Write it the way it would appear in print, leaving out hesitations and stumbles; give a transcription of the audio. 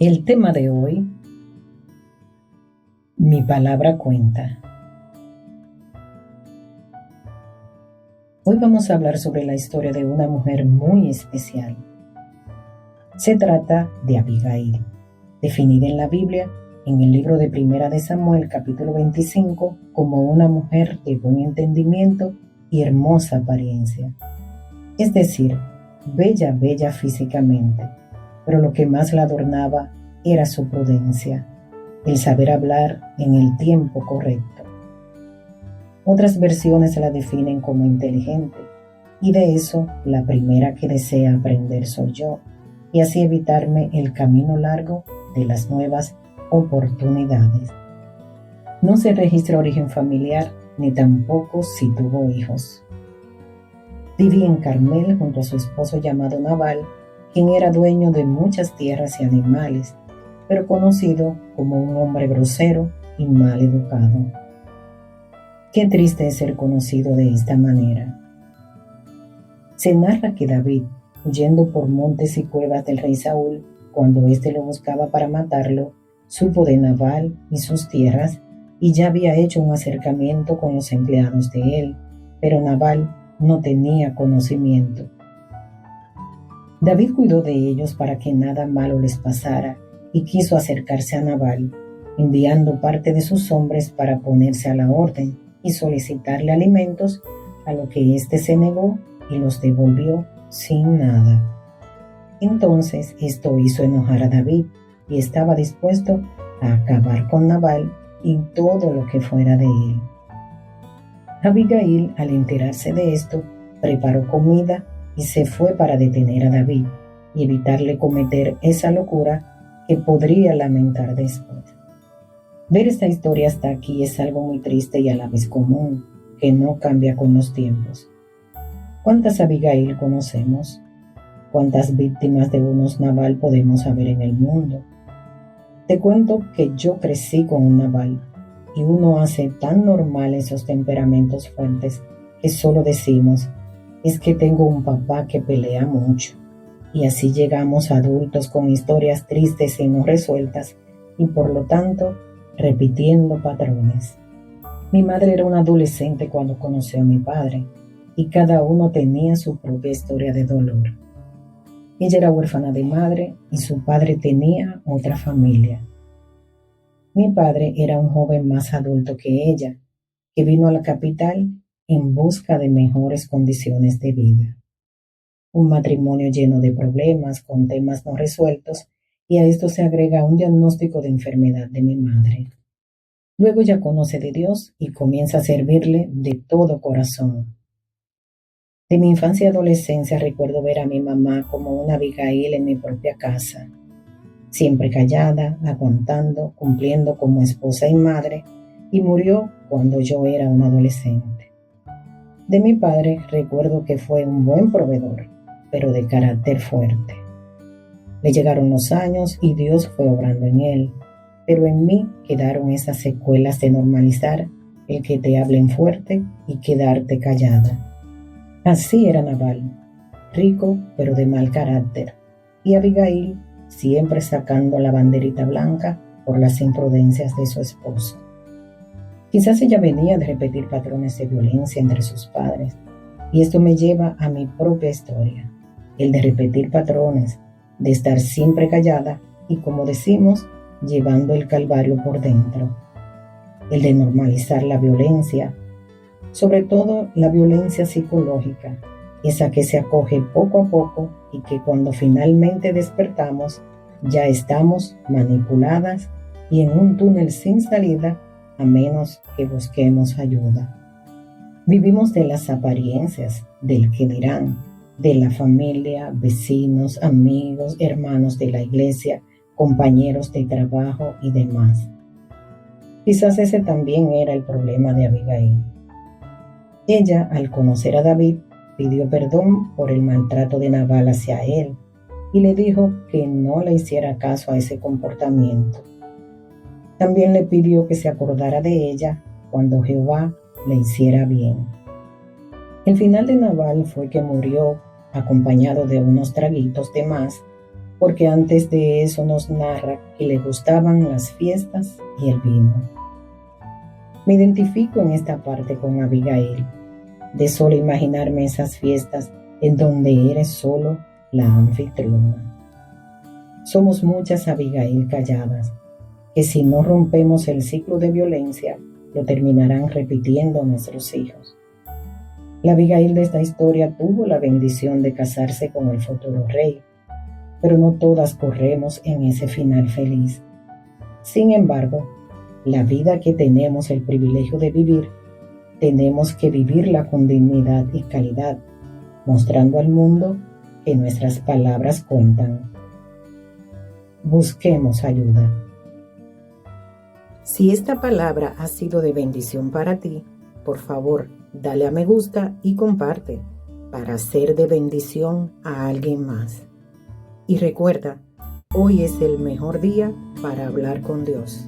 El tema de hoy, mi palabra cuenta. Hoy vamos a hablar sobre la historia de una mujer muy especial. Se trata de Abigail, definida en la Biblia, en el libro de Primera de Samuel, capítulo 25, como una mujer de buen entendimiento y hermosa apariencia. Es decir, bella físicamente, pero lo que más la adornaba era su prudencia, el saber hablar en el tiempo correcto. Otras versiones la definen como inteligente, y de eso la primera que desea aprender soy yo, y así evitarme el camino largo de las nuevas oportunidades. No se registra origen familiar, ni tampoco si tuvo hijos. Vivía en Carmel junto a su esposo llamado Nabal, quien era dueño de muchas tierras y animales, pero conocido como un hombre grosero y mal educado. Qué triste es ser conocido de esta manera. Se narra que David, huyendo por montes y cuevas del rey Saúl, cuando éste lo buscaba para matarlo, supo de Nabal y sus tierras y ya había hecho un acercamiento con los empleados de él, pero Nabal no tenía conocimiento. David cuidó de ellos para que nada malo les pasara y quiso acercarse a Nabal, enviando parte de sus hombres para ponerse a la orden y solicitarle alimentos, a lo que éste se negó y los devolvió sin nada. Entonces esto hizo enojar a David y estaba dispuesto a acabar con Nabal y todo lo que fuera de él. Abigail, al enterarse de esto, preparó comida y se fue para detener a David y evitarle cometer esa locura que podría lamentar después. Ver esta historia hasta aquí es algo muy triste y a la vez común, que no cambia con los tiempos. ¿Cuántas Abigail conocemos? ¿Cuántas víctimas de unos Nabal podemos haber en el mundo? Te cuento que yo crecí con un Nabal y uno hace tan normal esos temperamentos fuertes que solo decimos, es que tengo un papá que pelea mucho. Y así llegamos adultos con historias tristes y no resueltas y por lo tanto repitiendo patrones. Mi madre era una adolescente cuando conoció a mi padre y cada uno tenía su propia historia de dolor. Ella era huérfana de madre y su padre tenía otra familia. Mi padre era un joven más adulto que ella, que vino a la capital en busca de mejores condiciones de vida. Un matrimonio lleno de problemas, con temas no resueltos, y a esto se agrega un diagnóstico de enfermedad de mi madre. Luego ya conoce de Dios y comienza a servirle de todo corazón. De mi infancia y adolescencia recuerdo ver a mi mamá como una Abigail en mi propia casa, siempre callada, aguantando, cumpliendo como esposa y madre, y murió cuando yo era un adolescente. De mi padre recuerdo que fue un buen proveedor, pero de carácter fuerte. Le llegaron los años y Dios fue obrando en él, pero en mí quedaron esas secuelas de normalizar el que te hablen fuerte y quedarte callada. Así era Nabal, rico pero de mal carácter, y Abigail siempre sacando la banderita blanca por las imprudencias de su esposo. Quizás ella venía de repetir patrones de violencia entre sus padres, y esto me lleva a mi propia historia, el de repetir patrones, de estar siempre callada y, como decimos, llevando el calvario por dentro, el de normalizar la violencia, sobre todo la violencia psicológica, esa que se acoge poco a poco y que cuando finalmente despertamos ya estamos manipuladas y en un túnel sin salida a menos que busquemos ayuda. Vivimos de las apariencias, del que dirán, de la familia, vecinos, amigos, hermanos de la iglesia, compañeros de trabajo y demás. Quizás ese también era el problema de Abigail. Ella, al conocer a David, pidió perdón por el maltrato de Nabal hacia él y le dijo que no le hiciera caso a ese comportamiento. También le pidió que se acordara de ella cuando Jehová le hiciera bien. El final de Nabal fue que murió acompañado de unos traguitos de más porque antes de eso nos narra que le gustaban las fiestas y el vino. Me identifico en esta parte con Abigail, de solo imaginarme esas fiestas en donde eres solo la anfitriona. Somos muchas Abigail calladas, que si no rompemos el ciclo de violencia, lo terminarán repitiendo nuestros hijos. La Abigail de esta historia tuvo la bendición de casarse con el futuro rey, pero no todas corremos en ese final feliz. Sin embargo, la vida que tenemos el privilegio de vivir, tenemos que vivirla con dignidad y calidad, mostrando al mundo que nuestras palabras cuentan. Busquemos ayuda. Si esta palabra ha sido de bendición para ti, por favor, dale a me gusta y comparte para ser de bendición a alguien más. Y recuerda, hoy es el mejor día para hablar con Dios.